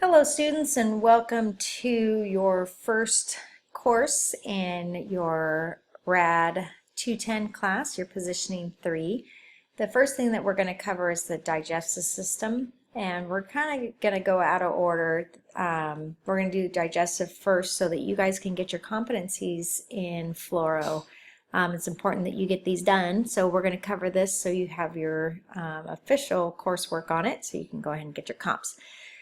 Hello students, and welcome to your first course in your RAD 210 class, your positioning 3. The first thing that we're going to cover is the digestive system, and we're kind of going to go out of order. We're going to do digestive first so that you guys can get your competencies in fluoro. It's important that you get these done, so we're going to cover this so you have your official coursework on it, so you can go ahead and get your comps.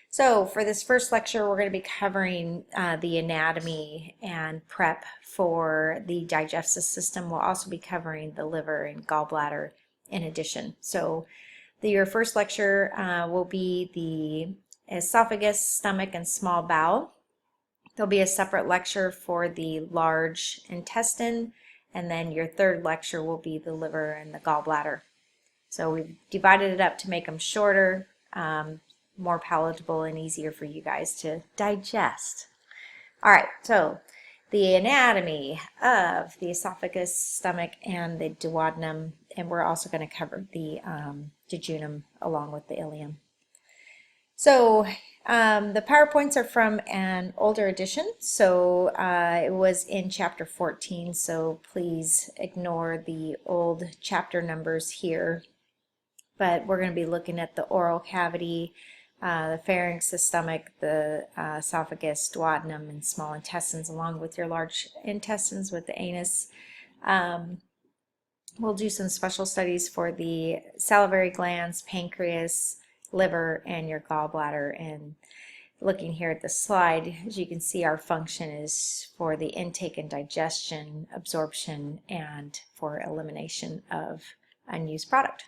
So for this first lecture, we're going to be covering the anatomy and prep for the digestive system. We'll also be covering the liver and gallbladder in addition. So your first lecture will be the esophagus, stomach, and small bowel. There'll be a separate lecture for the large intestine, and then your third lecture will be the liver and the gallbladder. So we've divided it up to make them shorter, more palatable, and easier for you guys to digest. All right, so the anatomy of the esophagus, stomach, and the duodenum, and we're also going to cover the jejunum along with the ileum. So the PowerPoints are from an older edition, so it was in chapter 14, so please ignore the old chapter numbers here. But we're going to be looking at the oral cavity, the pharynx, the stomach, the esophagus, duodenum, and small intestines, along with your large intestines with the anus. We'll do some special studies for the salivary glands, pancreas, liver, and your gallbladder. And looking here at the slide, as you can see, our function is for the intake and digestion, absorption, and for elimination of unused product.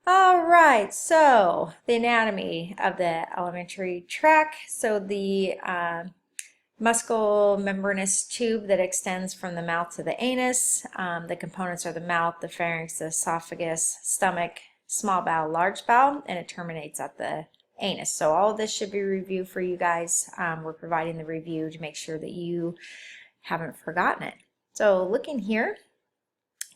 All right, so the anatomy of the alimentary tract. So the muscle-membranous tube that extends from the mouth to the anus. The components are the mouth, the pharynx, the esophagus, stomach, small bowel, large bowel, and it terminates at the anus. So all of this should be reviewed for you guys. We're providing the review to make sure that you haven't forgotten it. So looking here,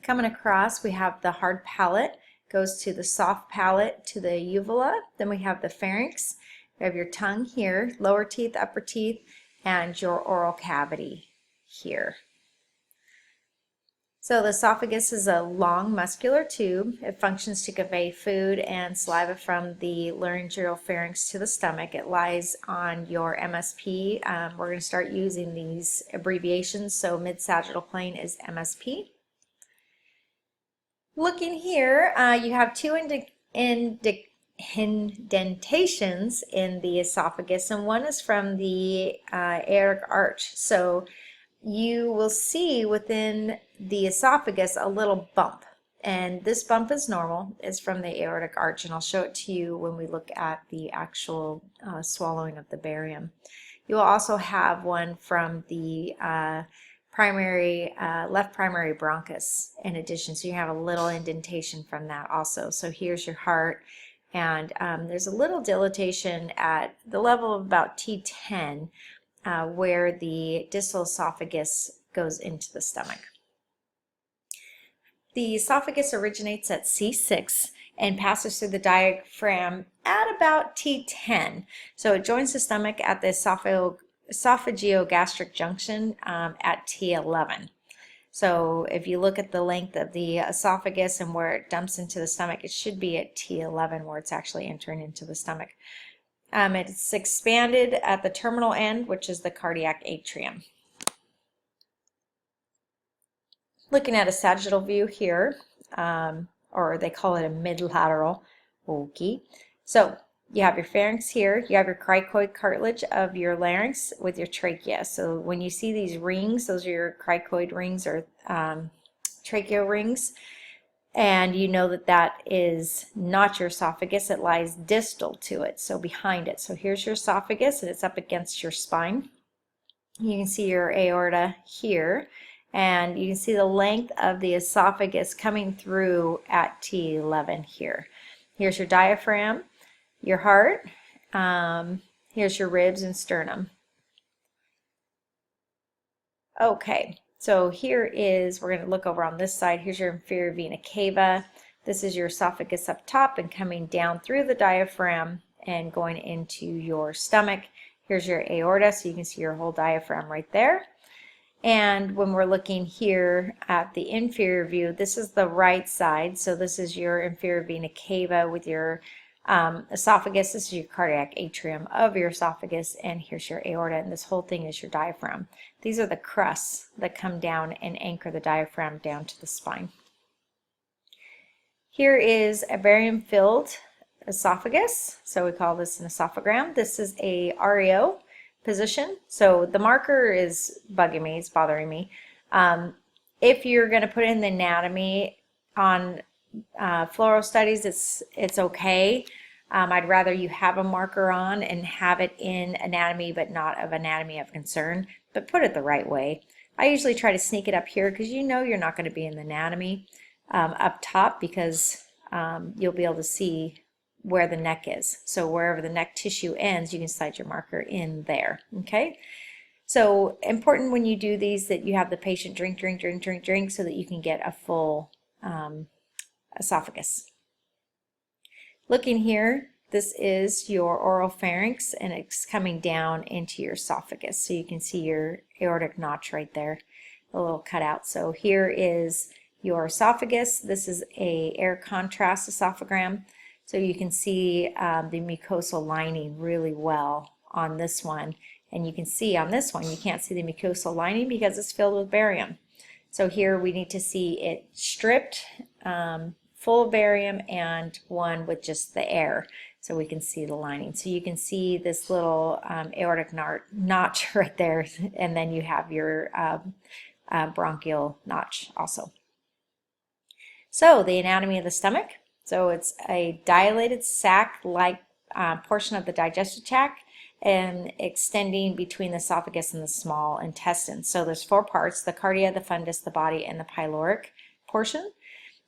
coming across, we have the hard palate. Goes to the soft palate, to the uvula. Then we have the pharynx. We have your tongue here, lower teeth, upper teeth, and your oral cavity here. So the esophagus is a long muscular tube. It functions to convey food and saliva from the laryngeal pharynx to the stomach. It lies on your MSP. We're going to start using these abbreviations. So mid-sagittal plane is MSP. Looking here, you have two indentations in the esophagus, and one is from the aortic arch. So you will see within the esophagus a little bump, and this bump is normal. It's from the aortic arch, and I'll show it to you when we look at the actual swallowing of the barium. You will also have one from the left primary bronchus in addition, so you have a little indentation from that also. So here's your heart, and there's a little dilatation at the level of about T10 where the distal esophagus goes into the stomach. The esophagus originates at C6 and passes through the diaphragm at about T10. So it joins the stomach at the esophageogastric junction at T11. So if you look at the length of the esophagus and where it dumps into the stomach, it should be at T11 where it's actually entering into the stomach. It's expanded at the terminal end, which is the cardiac atrium. Looking at a sagittal view here, or they call it a midlateral. Okay. So you have your pharynx here, you have your cricoid cartilage of your larynx with your trachea. So when you see these rings, those are your cricoid rings or trachea rings, and you know that that is not your esophagus, it lies distal to it, so behind it. So here's your esophagus, and it's up against your spine. You can see your aorta here, and you can see the length of the esophagus coming through at T11 here. Here's your diaphragm, your heart, here's your ribs and sternum. Okay, so here is, we're going to look over on this side, here's your inferior vena cava. This is your esophagus up top and coming down through the diaphragm and going into your stomach. Here's your aorta, so you can see your whole diaphragm right there. And when we're looking here at the inferior view, this is the right side. So this is your inferior vena cava with your esophagus. This is your cardiac atrium of your esophagus, and here's your aorta, and this whole thing is your diaphragm. These are the crusts that come down and anchor the diaphragm down to the spine. Here is a barium-filled esophagus, so we call this an esophagram. This is a REO position. So the marker is bugging me, it's bothering me. If you're going to put in the anatomy on fluoro studies, it's okay. I'd rather you have a marker on and have it in anatomy, but not of anatomy of concern, but put it the right way. I usually try to sneak it up here because you know you're not going to be in the anatomy up top, because you'll be able to see where the neck is. So wherever the neck tissue ends, you can slide your marker in there. Okay. So important when you do these that you have the patient drink so that you can get a full esophagus. Looking here, this is your oral pharynx, and it's coming down into your esophagus. So you can see your aortic notch right there, a little cutout. So here is your esophagus. This is a air contrast esophagram. So you can see the mucosal lining really well on this one. And you can see on this one, you can't see the mucosal lining because it's filled with barium. So here we need to see it stripped, full of barium, and one with just the air, so we can see the lining. So you can see this little aortic notch right there, and then you have your bronchial notch also. So the anatomy of the stomach. So it's a dilated sac-like portion of the digestive tract and extending between the esophagus and the small intestine. So there's 4 parts: the cardia, the fundus, the body, and the pyloric portion.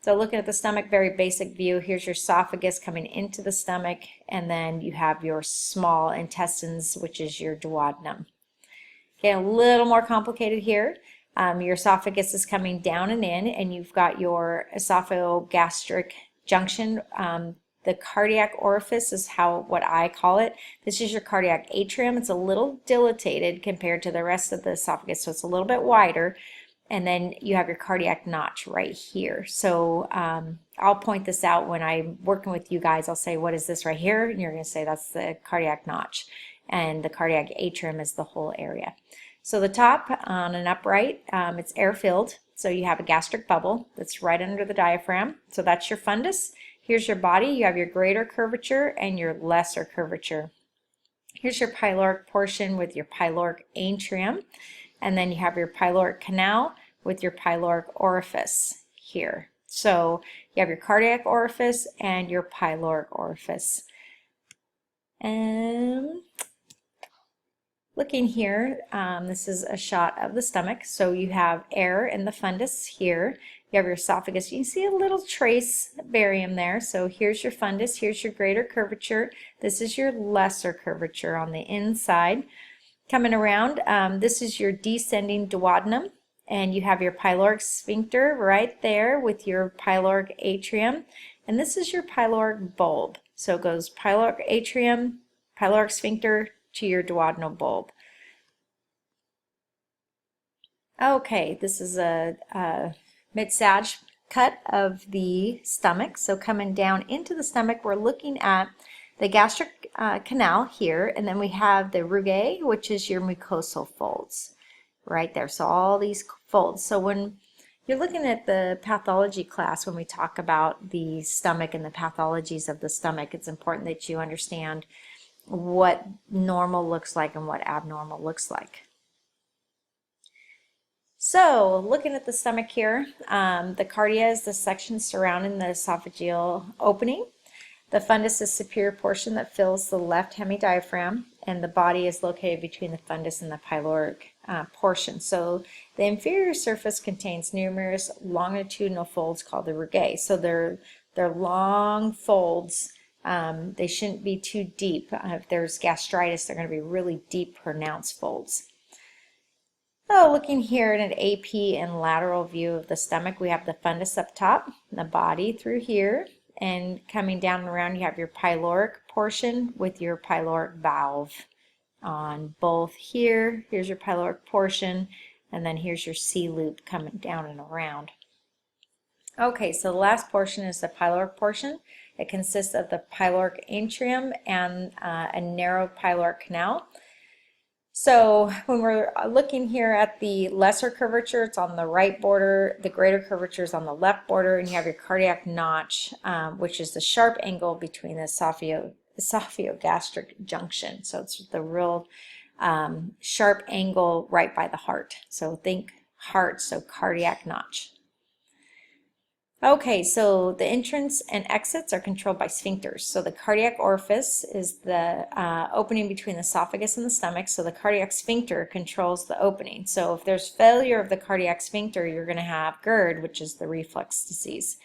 So looking at the stomach, very basic view. Here's your esophagus coming into the stomach, and then you have your small intestines, which is your duodenum. Okay, a little more complicated here. Your esophagus is coming down and in, and you've got your esophagogastric junction. The cardiac orifice is what I call it. This is your cardiac atrium. It's a little dilated compared to the rest of the esophagus, so it's a little bit wider. And then you have your cardiac notch right here. So I'll point this out when I'm working with you guys. I'll say, what is this right here? And you're going to say that's the cardiac notch. And the cardiac atrium is the whole area. So the top on an upright, it's air filled. So you have a gastric bubble that's right under the diaphragm. So that's your fundus. Here's your body. You have your greater curvature and your lesser curvature. Here's your pyloric portion with your pyloric atrium. And then you have your pyloric canal with your pyloric orifice here. So you have your cardiac orifice and your pyloric orifice. And looking here, this is a shot of the stomach. So you have air in the fundus here. You have your esophagus. You can see a little trace barium there. So here's your fundus. Here's your greater curvature. This is your lesser curvature on the inside. Coming around, this is your descending duodenum, and you have your pyloric sphincter right there with your pyloric atrium, and this is your pyloric bulb. So it goes pyloric atrium, pyloric sphincter to your duodenal bulb. Okay, this is a mid-sag cut of the stomach. So coming down into the stomach, we're looking at the gastric canal here, and then we have the rugae, which is your mucosal folds right there. So all these folds. So when you're looking at the pathology class, when we talk about the stomach and the pathologies of the stomach, it's important that you understand what normal looks like and what abnormal looks like. So looking at the stomach here, the cardia is the section surrounding the esophageal opening. The fundus is the superior portion that fills the left hemidiaphragm, and the body is located between the fundus and the pyloric portion. So the inferior surface contains numerous longitudinal folds called the rugae. So they're long folds. They shouldn't be too deep. If there's gastritis, they're going to be really deep, pronounced folds. So looking here at an AP and lateral view of the stomach, we have the fundus up top, the body through here. And coming down and around, you have your pyloric portion with your pyloric valve on both here. Here's your pyloric portion, and then here's your C loop coming down and around. Okay, so the last portion is the pyloric portion. It consists of the pyloric atrium and a narrow pyloric canal. So when we're looking here at the lesser curvature, it's on the right border, the greater curvature is on the left border, and you have your cardiac notch, which is the sharp angle between the esophagogastric junction. So it's the real sharp angle right by the heart. So think heart, so cardiac notch. Okay, so the entrance and exits are controlled by sphincters. So the cardiac orifice is the opening between the esophagus and the stomach. So the cardiac sphincter controls the opening. So if there's failure of the cardiac sphincter, you're going to have GERD, which is the reflux disease.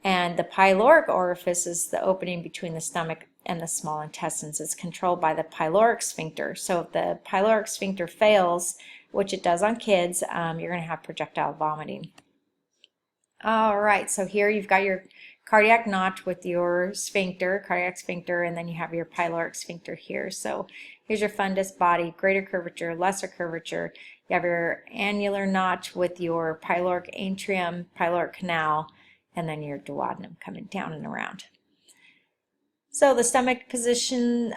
And the pyloric orifice is the opening between the stomach and the small intestines. It's controlled by the pyloric sphincter. So if the pyloric sphincter fails, which it does on kids, you're going to have projectile vomiting. All right, so here you've got your cardiac notch with your sphincter, cardiac sphincter, and then you have your pyloric sphincter here. So here's your fundus body, greater curvature, lesser curvature. You have your annular notch with your pyloric atrium, pyloric canal, and then your duodenum coming down and around. So the stomach position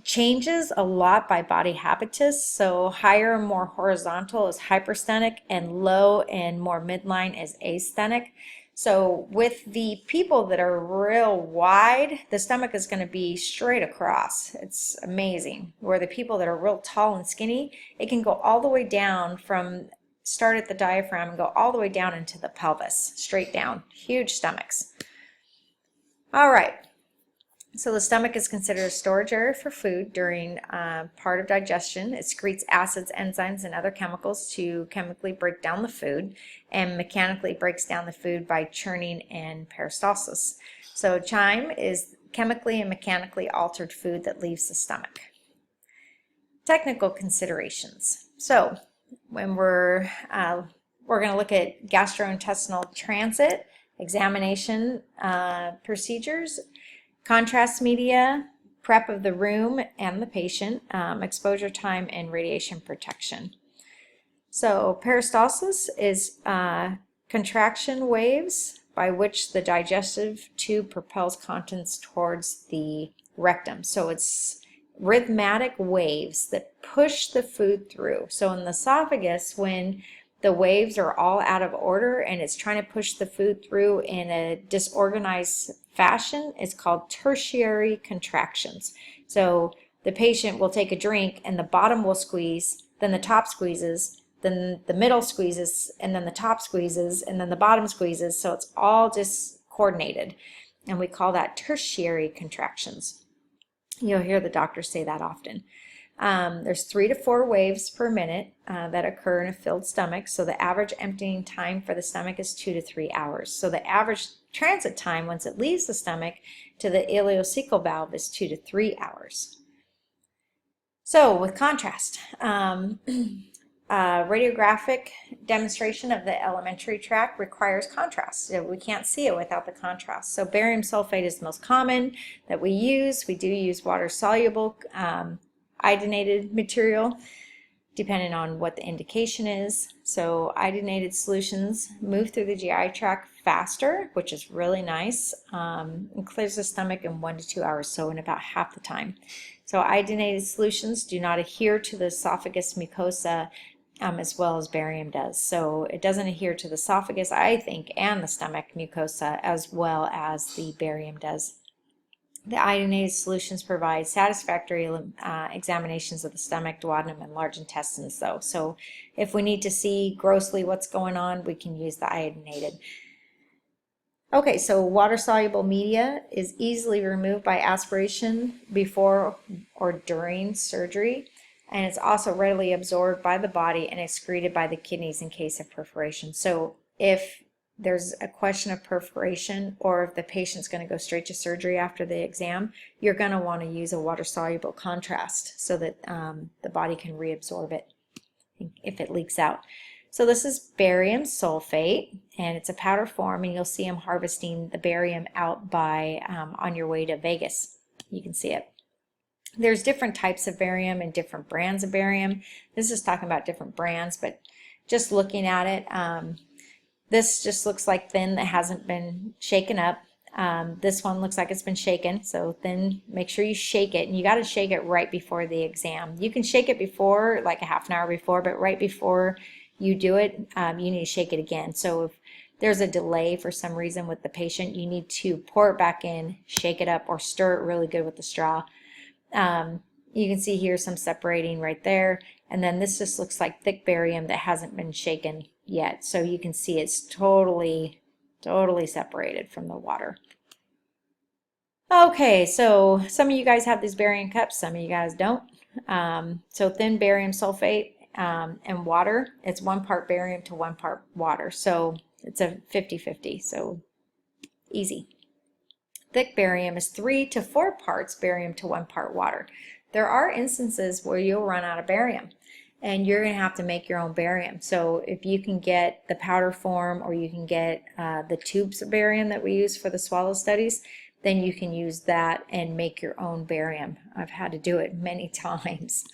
changes a lot by body habitus. So higher and more horizontal is hyperstenic, and low and more midline is asthenic. So with the people that are real wide, the stomach is going to be straight across. It's amazing. Where the people that are real tall and skinny, it can go all the way down from start at the diaphragm and go all the way down into the pelvis, straight down. Huge stomachs. All right. So the stomach is considered a storage area for food during part of digestion. It secretes acids, enzymes, and other chemicals to chemically break down the food, and mechanically breaks down the food by churning and peristalsis. So chyme is chemically and mechanically altered food that leaves the stomach. Technical considerations. So when we're going to look at gastrointestinal transit, examination procedures, contrast media, prep of the room and the patient, exposure time, and radiation protection. So peristalsis is contraction waves by which the digestive tube propels contents towards the rectum. So it's rhythmic waves that push the food through. So in the esophagus, when the waves are all out of order and it's trying to push the food through in a disorganized fashion, it's called tertiary contractions. So the patient will take a drink and the bottom will squeeze, then the top squeezes, then the middle squeezes, and then the top squeezes, and then the bottom squeezes. So it's all just coordinated, and we call that tertiary contractions. You'll hear the doctors say that often. There's 3 to 4 waves per minute that occur in a filled stomach. So the average emptying time for the stomach is 2 to 3 hours. So the average transit time once it leaves the stomach to the ileocecal valve is 2 to 3 hours. So with contrast, radiographic demonstration of the alimentary tract requires contrast. So we can't see it without the contrast. So barium sulfate is the most common that we use. We do use water-soluble iodinated material, depending on what the indication is. So iodinated solutions move through the GI tract faster, which is really nice, and clears the stomach in 1 to 2 hours, so in about half the time. So iodinated solutions do not adhere to the esophagus mucosa as well as barium does. So it doesn't adhere to the esophagus, I think, and the stomach mucosa as well as the barium does. The iodinated solutions provide satisfactory examinations of the stomach, duodenum, and large intestines, though. So if we need to see grossly what's going on, we can use the iodinated. Okay, so water-soluble media is easily removed by aspiration before or during surgery, and it's also readily absorbed by the body and excreted by the kidneys in case of perforation. So if there's a question of perforation, or if the patient's going to go straight to surgery after the exam, you're going to want to use a water-soluble contrast so that the body can reabsorb it if it leaks out. So this is barium sulfate, and it's a powder form, and you'll see them harvesting the barium out by on your way to Vegas. You can see it. There's different types of barium and different brands of barium. This is talking about different brands, but just looking at it, this just looks like thin that hasn't been shaken up. This one looks like it's been shaken, so thin. Make sure you shake it, and you got to shake it right before the exam. You can shake it before, like a half an hour before, but right before you do it, you need to shake it again. So if there's a delay for some reason with the patient, you need to pour it back in, shake it up, or stir it really good with the straw. You can see here some separating right there, and then this just looks like thick barium that hasn't been shaken yet. So you can see it's totally separated from the water. Okay, so some of you guys have these barium cups, some of you guys don't. So thin barium sulfate and water, it's 1 part barium to 1 part water. So it's a 50-50, so easy. Thick barium is 3 to 4 parts barium to 1 part water. There are instances where you'll run out of barium and you're going to have to make your own barium. So if you can get the powder form, or you can get the tubes of barium that we use for the swallow studies, then you can use that and make your own barium. I've had to do it many times.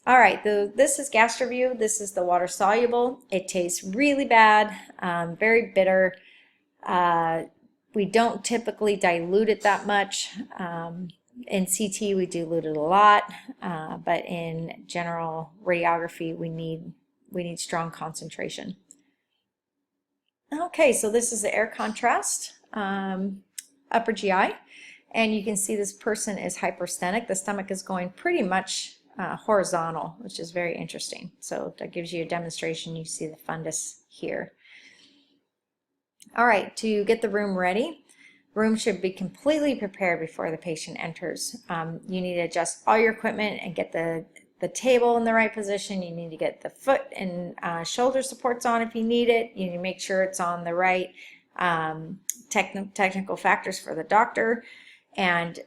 All right, this is GastroView. This is the water soluble. It tastes really bad, very bitter. We don't typically dilute it that much. In CT we dilute it a lot, but in general radiography we need strong concentration. Okay, so this is the air contrast, upper GI, and you can see this person is hypersthenic. The stomach is going pretty much horizontal, which is very interesting. So that gives you a demonstration. You see the fundus here. All right, to get the room ready, room should be completely prepared before the patient enters. You need to adjust all your equipment and get the table in the right position. You need to get the foot and shoulder supports on if you need it. You need to make sure it's on the right technical factors for the doctor, and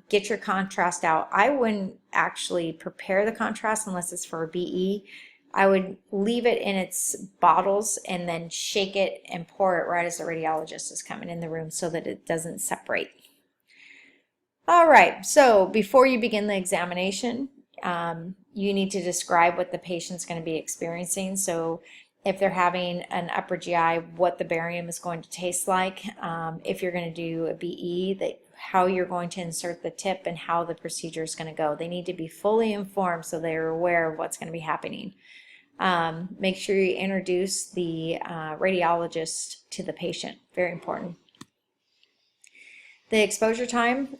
get your contrast out. I wouldn't actually prepare the contrast unless it's for a BE. I would leave it in its bottles and then shake it and pour it right as the radiologist is coming in the room so that it doesn't separate. All right, so before you begin the examination, you need to describe what the patient's going to be experiencing. So if they're having an upper GI, what the barium is going to taste like. If you're going to do a BE, how you're going to insert the tip and how the procedure is going to go. They need to be fully informed so they're aware of what's going to be happening. Make sure you introduce the radiologist to the patient. Very important. The exposure time,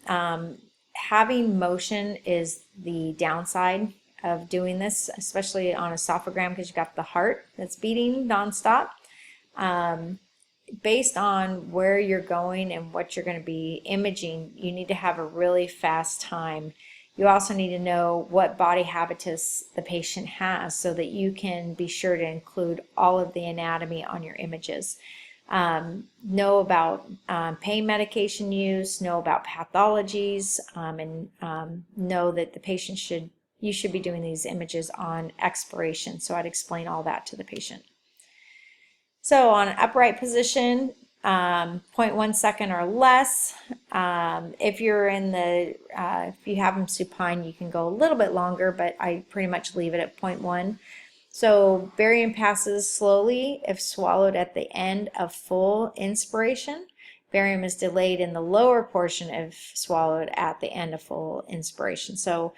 having motion is the downside of doing this, especially on esophagram, because you've got the heart that's beating nonstop. Based on where you're going and what you're going to be imaging, you need to have a really fast time. You also need to know what body habitus the patient has so that you can be sure to include all of the anatomy on your images. Know about pain medication use, know about pathologies, and know that the patient you should be doing these images on expiration. So I'd explain all that to the patient. So on an upright position, 0.1 second or less. If you're in if you have them supine, you can go a little bit longer, but I pretty much leave it at 0.1. So barium passes slowly if swallowed at the end of full inspiration. Barium is delayed in the lower portion if swallowed at the end of full inspiration. So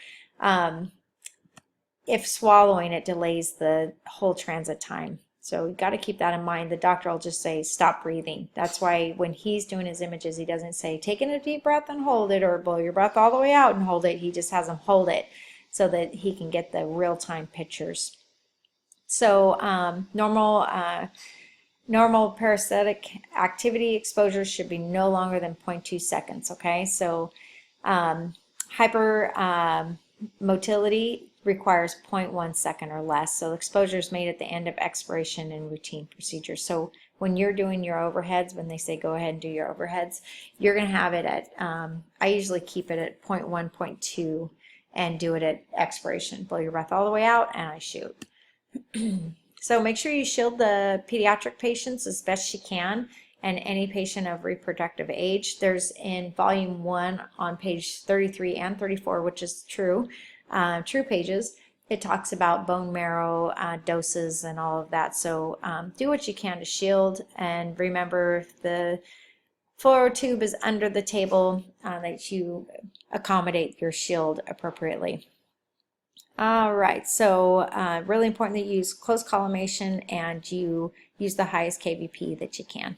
if swallowing, it delays the whole transit time. So you've got to keep that in mind. The doctor will just say, stop breathing. That's why when he's doing his images, he doesn't say, take in a deep breath and hold it, or blow your breath all the way out and hold it. He just has them hold it so that he can get the real-time pictures. So normal parasitic activity exposure should be no longer than 0.2 seconds, okay? So hypermotility requires 0.1 second or less. So exposure is made at the end of expiration in routine procedures. So when you're doing your overheads, when they say go ahead and do your overheads, you're going to have it at, I usually keep it at 0.1, 0.2 and do it at expiration. Blow your breath all the way out and I shoot. So make sure you shield the pediatric patients as best you can. and any patient of reproductive age. There's in volume 1 on page 33 and 34, which is true pages. It talks about bone marrow doses and all of that. So do what you can to shield, and remember if the fluoro tube is under the table, that you accommodate your shield appropriately. All right, so really important that you use close collimation and you use the highest kVp that you can.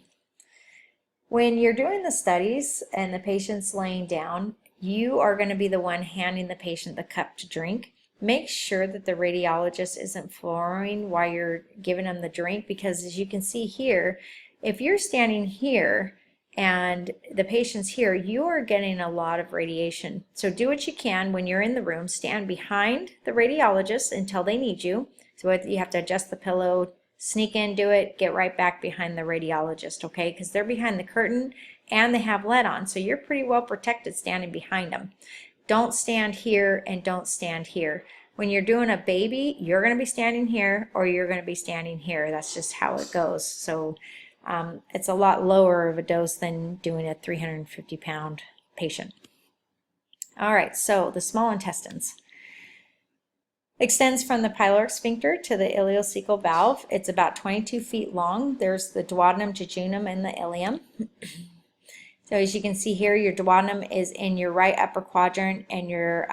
When you're doing the studies and the patient's laying down, you are going to be the one handing the patient the cup to drink. Make sure that the radiologist isn't fluoroing while you're giving them the drink, because as you can see here, if you're standing here and the patient's here, you are getting a lot of radiation. So do what you can when you're in the room. Stand behind the radiologist until they need you. So you have to adjust the pillow, sneak in, do it, get right back behind the radiologist, okay? Because they're behind the curtain and they have lead on, so you're pretty well protected standing behind them. Don't stand here and don't stand here. When you're doing a baby, you're going to be standing here or you're going to be standing here. That's just how it goes. So it's a lot lower of a dose than doing a 350-pound patient. All right, so the small intestines. Extends from the pyloric sphincter to the ileocecal valve. It's about 22 feet long. There's the duodenum, jejunum, and the ileum. So as you can see here, your duodenum is in your right upper quadrant and your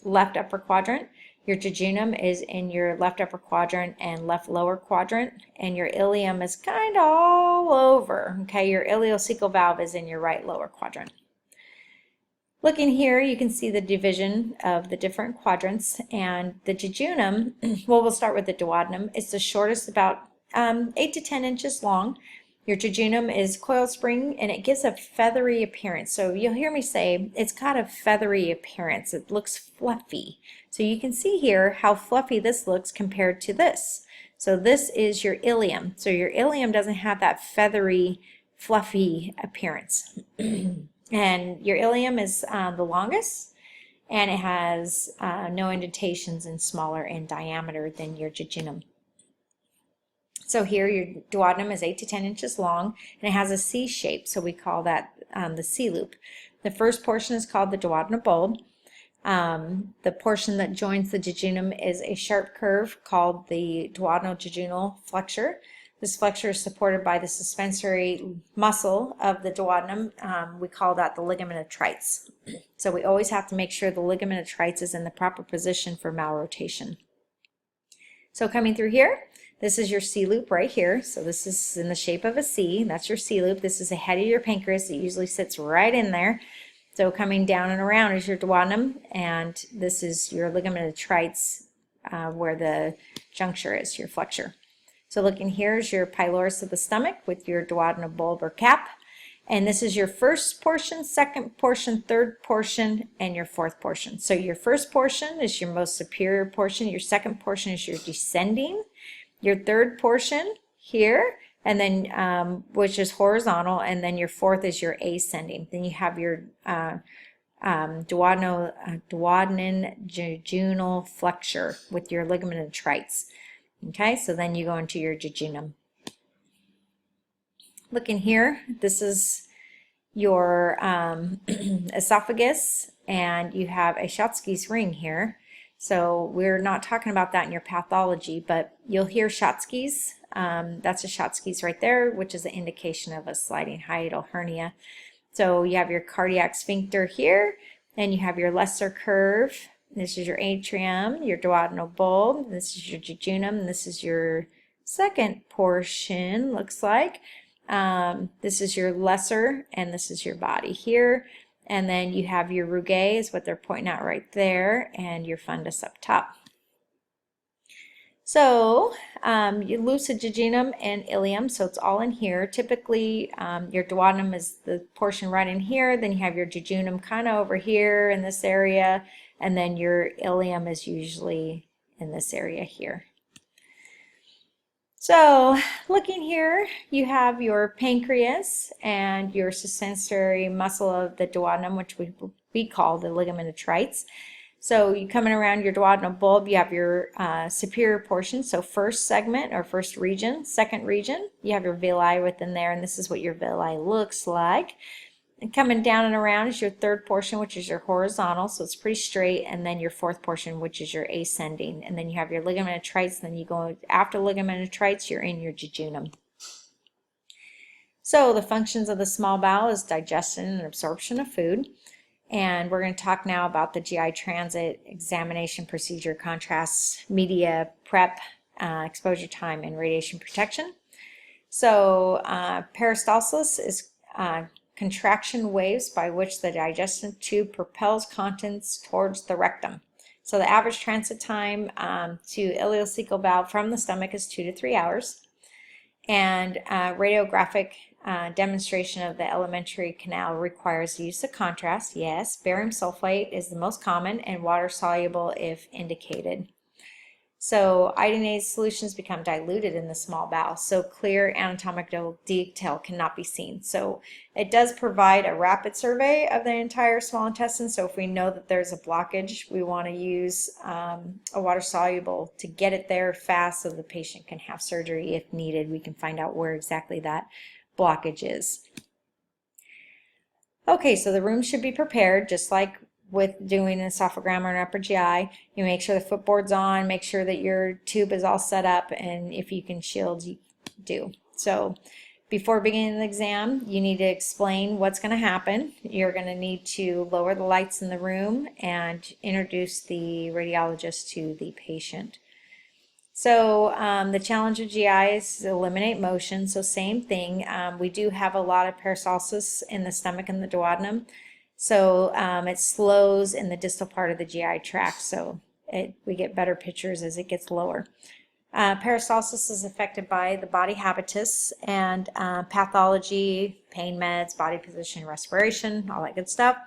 left upper quadrant. Your jejunum is in your left upper quadrant and left lower quadrant. And your ileum is kind of all over. Okay, your ileocecal valve is in your right lower quadrant. Looking here, you can see the division of the different quadrants, and the jejunum, well, we'll start with the duodenum. It's the shortest, about 8 to 10 inches long. Your jejunum is coiled spring, and it gives a feathery appearance. So you'll hear me say it's got a feathery appearance. It looks fluffy. So you can see here how fluffy this looks compared to this. So this is your ileum. So your ileum doesn't have that feathery, fluffy appearance. And your ileum is the longest, and it has no indentations and smaller in diameter than your jejunum. So here your duodenum is 8 to 10 inches long, and it has a C shape, so we call that the C loop. The first portion is called the duodenal bulb. The portion that joins the jejunum is a sharp curve called the duodenojejunal flexure. This flexure is supported by the suspensory muscle of the duodenum. We call that the ligament of Treitz. So we always have to make sure the ligament of Treitz is in the proper position for malrotation. So coming through here, this is your C loop right here. So this is in the shape of a C. That's your C loop. This is the head of your pancreas. It usually sits right in there. So coming down and around is your duodenum, and this is your ligament of Treitz where the juncture is, your flexure. So looking here is your pylorus of the stomach with your duodenal bulb or cap. And this is your first portion, second portion, third portion, and your fourth portion. So your first portion is your most superior portion. Your second portion is your descending. Your third portion here, and then which is horizontal, and then your fourth is your ascending. Then you have your duodenojejunal flexure with your ligament of Treitz. Okay, so then you go into your jejunum. Looking here, this is your esophagus, and you have a Schatzki's ring here. So we're not talking about that in your pathology, but you'll hear Schatzki's. That's a Schatzki's right there, which is an indication of a sliding hiatal hernia. So you have your cardiac sphincter here, and you have your lesser curve. This is your atrium, your duodenal bulb. This is your jejunum. And this is your second portion, looks like. This is your lesser, and this is your body here. And then you have your rugae, is what they're pointing out right there, and your fundus up top. So you lucid jejunum and ileum, so it's all in here. Typically, your duodenum is the portion right in here. Then you have your jejunum kind of over here in this area. And then your ileum is usually in this area here. So looking here, you have your pancreas and your suspensory muscle of the duodenum, which we call the ligament of Treitz. So you come in around your duodenal bulb, you have your superior portion, so first segment or first region. Second region, you have your villi within there, and this is what your villi looks like. And coming down and around is your third portion, which is your horizontal, so it's pretty straight, and then your fourth portion, which is your ascending. And then you have your ligament of Treitz, and then you go after ligament of Treitz, you're in your jejunum. So the functions of the small bowel is digestion and absorption of food. And we're going to talk now about the GI transit, examination procedure, contrast, media prep, exposure time, and radiation protection. So peristalsis is contraction waves by which the digestive tube propels contents towards the rectum. So the average transit time to ileocecal valve from the stomach is 2 to 3 hours. And radiographic demonstration of the alimentary canal requires the use of contrast. Yes, barium sulfate is the most common and water soluble if indicated. So iodinated solutions become diluted in the small bowel, so clear anatomical detail cannot be seen. So it does provide a rapid survey of the entire small intestine. So if we know that there's a blockage, we want to use a water soluble to get it there fast so the patient can have surgery if needed. We can find out where exactly that blockage is. Okay, so the room should be prepared just like with doing an esophagram or an upper GI. You make sure the footboard's on, make sure that your tube is all set up, and if you can shield, you do. So before beginning the exam, you need to explain what's going to happen. You're going to need to lower the lights in the room and introduce the radiologist to the patient. So the challenge of GI is eliminate motion. So same thing. We do have a lot of peristalsis in the stomach and the duodenum. So it slows in the distal part of the GI tract, so we get better pictures as it gets lower. Peristalsis is affected by the body habitus and pathology, pain meds, body position, respiration, all that good stuff.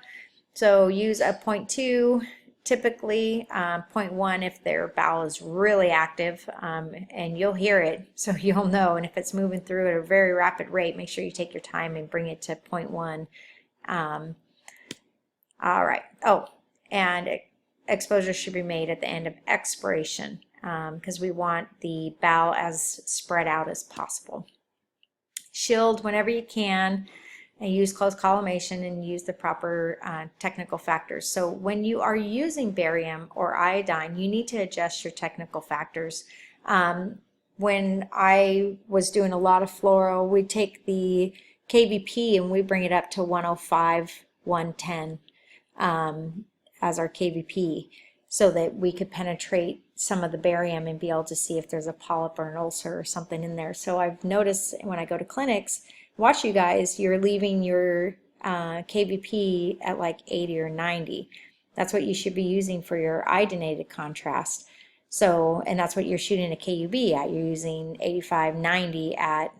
So use a 0.2, typically 0.1 if their bowel is really active, and you'll hear it, so you'll know. And if it's moving through at a very rapid rate, make sure you take your time and bring it to 0.1. All right. Oh, and exposure should be made at the end of expiration because we want the bowel as spread out as possible. Shield whenever you can, and use close collimation and use the proper technical factors. So when you are using barium or iodine, you need to adjust your technical factors. When I was doing a lot of fluoro, we take the KVP and we bring it up to 105, 110. As our KVP, so that we could penetrate some of the barium and be able to see if there's a polyp or an ulcer or something in there. So I've noticed when I go to clinics, watch you guys, you're leaving your KVP at like 80 or 90. That's what you should be using for your iodinated contrast. So, and that's what you're shooting a KUB at. You're using 85, 90 at,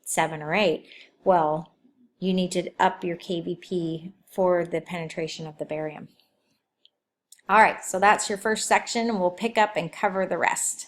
7 or 8. Well, you need to up your KVP for the penetration of the barium. All right, so that's your first section, and we'll pick up and cover the rest.